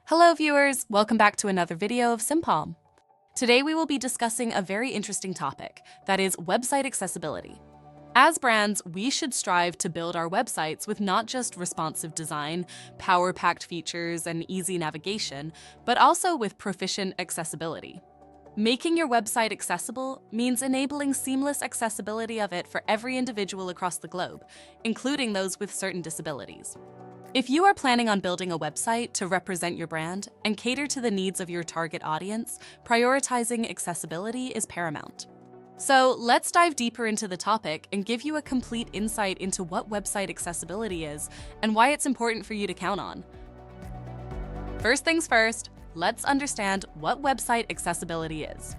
Hello viewers, welcome back to another video of Simpalm. Today we will be discussing a very interesting topic, that is website accessibility. As brands, we should strive to build our websites with not just responsive design, power-packed features, and easy navigation, but also with proficient accessibility. Making your website accessible means enabling seamless accessibility of it for every individual across the globe, including those with certain disabilities. If you are planning on building a website to represent your brand and cater to the needs of your target audience, prioritizing accessibility is paramount. So let's dive deeper into the topic and give you a complete insight into what website accessibility is and why it's important for you to count on. First things first, let's understand what website accessibility is.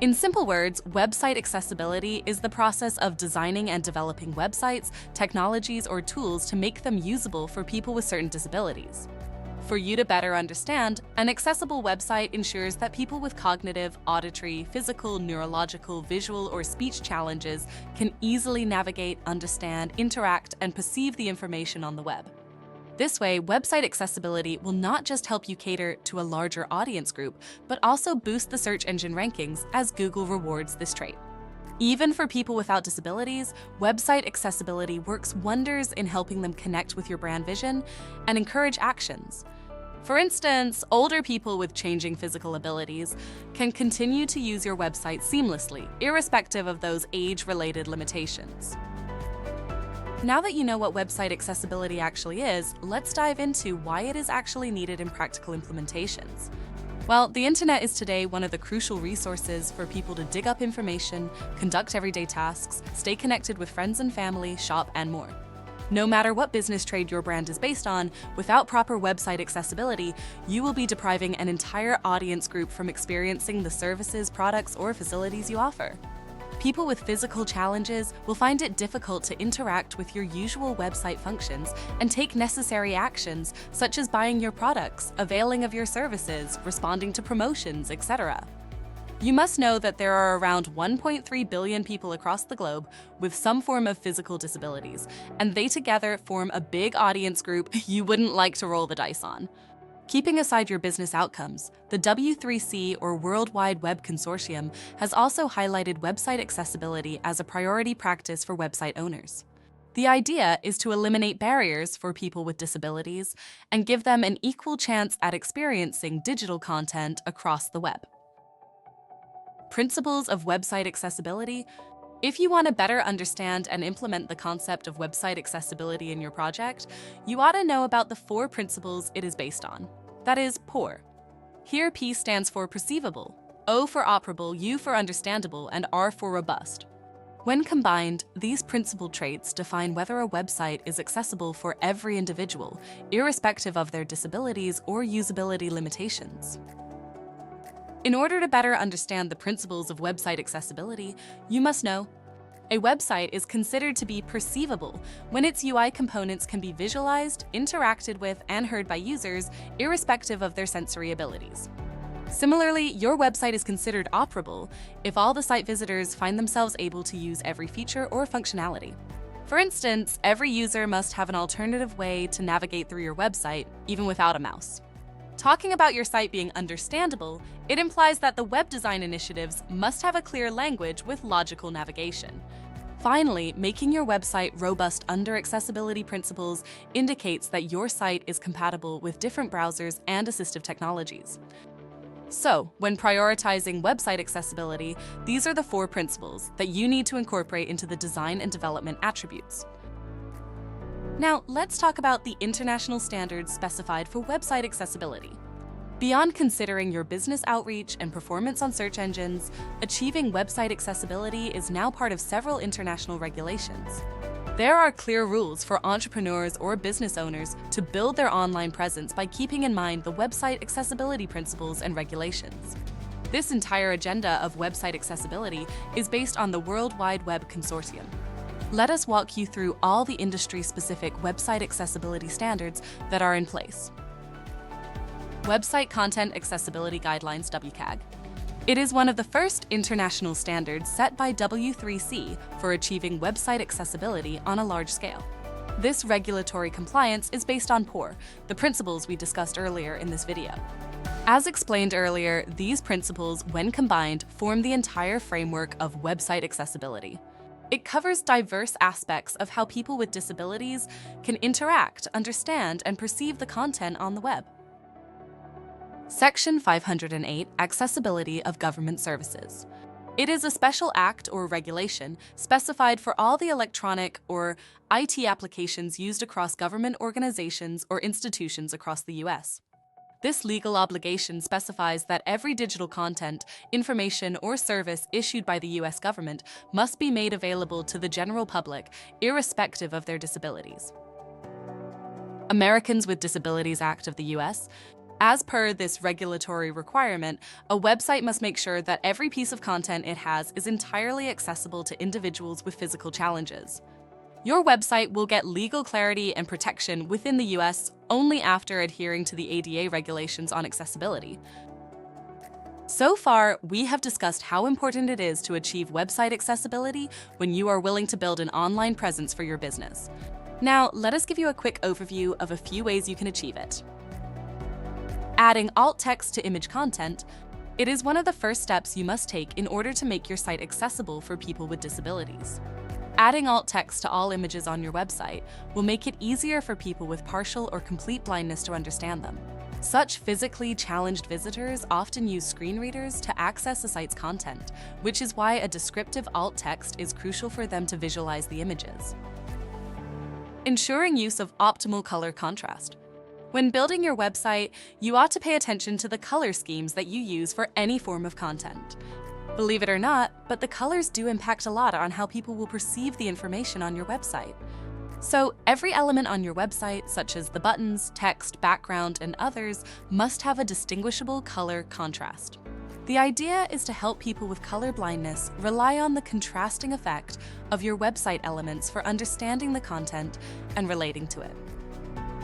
In simple words, website accessibility is the process of designing and developing websites, technologies, or tools to make them usable for people with certain disabilities. For you to better understand, an accessible website ensures that people with cognitive, auditory, physical, neurological, visual, or speech challenges can easily navigate, understand, interact, and perceive the information on the web. This way, website accessibility will not just help you cater to a larger audience group, but also boost the search engine rankings as Google rewards this trait. Even for people without disabilities, website accessibility works wonders in helping them connect with your brand vision and encourage actions. For instance, older people with changing physical abilities can continue to use your website seamlessly, irrespective of those age-related limitations. Now that you know what website accessibility actually is, let's dive into why it is actually needed in practical implementations. Well, the internet is today one of the crucial resources for people to dig up information, conduct everyday tasks, stay connected with friends and family, shop, and more. No matter what business trade your brand is based on, without proper website accessibility, you will be depriving an entire audience group from experiencing the services, products, or facilities you offer. People with physical challenges will find it difficult to interact with your usual website functions and take necessary actions such as buying your products, availing of your services, responding to promotions, etc. You must know that there are around 1.3 billion people across the globe with some form of physical disabilities, and they together form a big audience group you wouldn't like to roll the dice on. Keeping aside your business outcomes, the W3C or World Wide Web Consortium has also highlighted website accessibility as a priority practice for website owners. The idea is to eliminate barriers for people with disabilities and give them an equal chance at experiencing digital content across the web. Principles of website accessibility. If you want to better understand and implement the concept of website accessibility in your project, you ought to know about the 4 principles it is based on. That is, POUR. Here P stands for perceivable, O for operable, U for understandable, and R for robust. When combined, these principal traits define whether a website is accessible for every individual, irrespective of their disabilities or usability limitations. In order to better understand the principles of website accessibility, you must know a website is considered to be perceivable when its UI components can be visualized, interacted with, and heard by users, irrespective of their sensory abilities. Similarly, your website is considered operable if all the site visitors find themselves able to use every feature or functionality. For instance, every user must have an alternative way to navigate through your website, even without a mouse. Talking about your site being understandable, it implies that the web design initiatives must have a clear language with logical navigation. Finally, making your website robust under accessibility principles indicates that your site is compatible with different browsers and assistive technologies. So, when prioritizing website accessibility, these are the 4 principles that you need to incorporate into the design and development attributes. Now, let's talk about the international standards specified for website accessibility. Beyond considering your business outreach and performance on search engines, achieving website accessibility is now part of several international regulations. There are clear rules for entrepreneurs or business owners to build their online presence by keeping in mind the website accessibility principles and regulations. This entire agenda of website accessibility is based on the World Wide Web Consortium. Let us walk you through all the industry-specific website accessibility standards that are in place. Website Content Accessibility Guidelines WCAG. It is one of the first international standards set by W3C for achieving website accessibility on a large scale. This regulatory compliance is based on POUR, the principles we discussed earlier in this video. As explained earlier, these principles, when combined, form the entire framework of website accessibility. It covers diverse aspects of how people with disabilities can interact, understand, and perceive the content on the web. Section 508, Accessibility of Government Services. It is a special act or regulation specified for all the electronic or IT applications used across government organizations or institutions across the U.S. This legal obligation specifies that every digital content, information, or service issued by the U.S. government must be made available to the general public, irrespective of their disabilities. Americans with Disabilities Act of the U.S. As per this regulatory requirement, a website must make sure that every piece of content it has is entirely accessible to individuals with physical challenges. Your website will get legal clarity and protection within the U.S. only after adhering to the ADA regulations on accessibility. So far, we have discussed how important it is to achieve website accessibility when you are willing to build an online presence for your business. Now, let us give you a quick overview of a few ways you can achieve it. Adding alt text to image content. It is one of the first steps you must take in order to make your site accessible for people with disabilities. Adding alt text to all images on your website will make it easier for people with partial or complete blindness to understand them. Such physically challenged visitors often use screen readers to access a site's content, which is why a descriptive alt text is crucial for them to visualize the images. Ensuring use of optimal color contrast. When building your website, you ought to pay attention to the color schemes that you use for any form of content. Believe it or not, but the colors do impact a lot on how people will perceive the information on your website. So every element on your website, such as the buttons, text, background, and others, must have a distinguishable color contrast. The idea is to help people with color blindness rely on the contrasting effect of your website elements for understanding the content and relating to it.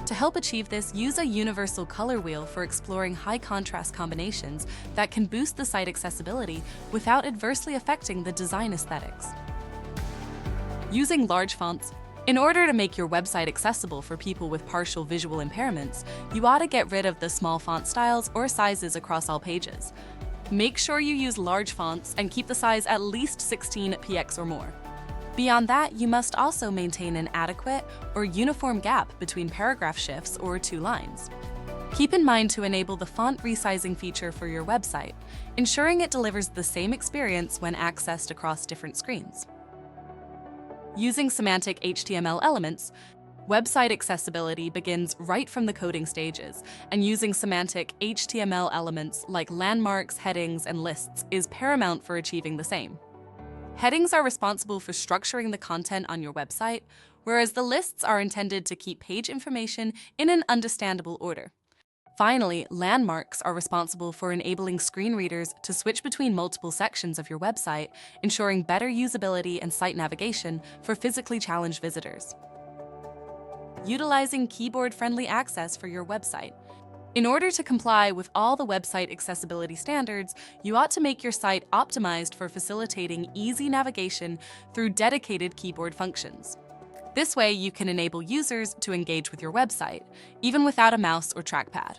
To help achieve this, use a universal color wheel for exploring high contrast combinations that can boost the site accessibility without adversely affecting the design aesthetics. Using large fonts. In order to make your website accessible for people with partial visual impairments, you ought to get rid of the small font styles or sizes across all pages. Make sure you use large fonts and keep the size at least 16 px or more. Beyond that, you must also maintain an adequate or uniform gap between paragraph shifts or two lines. Keep in mind to enable the font resizing feature for your website, ensuring it delivers the same experience when accessed across different screens. Using semantic HTML elements, website accessibility begins right from the coding stages, and using semantic HTML elements like landmarks, headings, and lists is paramount for achieving the same. Headings are responsible for structuring the content on your website, whereas the lists are intended to keep page information in an understandable order. Finally, landmarks are responsible for enabling screen readers to switch between multiple sections of your website, ensuring better usability and site navigation for physically challenged visitors. Utilizing keyboard-friendly access for your website. In order to comply with all the website accessibility standards, you ought to make your site optimized for facilitating easy navigation through dedicated keyboard functions. This way, you can enable users to engage with your website, even without a mouse or trackpad.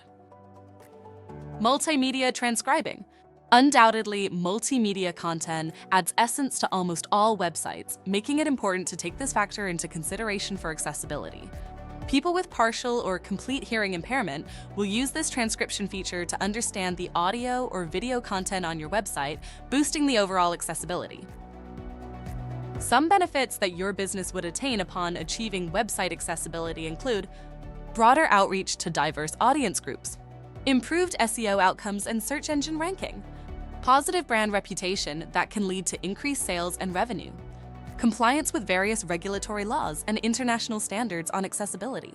Multimedia transcribing. Undoubtedly, multimedia content adds essence to almost all websites, making it important to take this factor into consideration for accessibility. People with partial or complete hearing impairment will use this transcription feature to understand the audio or video content on your website, boosting the overall accessibility. Some benefits that your business would attain upon achieving website accessibility include broader outreach to diverse audience groups, improved SEO outcomes and search engine ranking, positive brand reputation that can lead to increased sales and revenue, compliance with various regulatory laws and international standards on accessibility.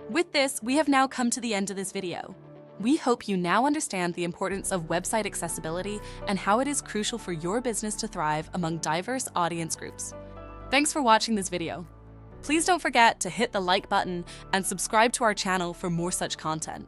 With this, we have now come to the end of this video. We hope you now understand the importance of website accessibility and how it is crucial for your business to thrive among diverse audience groups. Thanks for watching this video. Please don't forget to hit the like button and subscribe to our channel for more such content.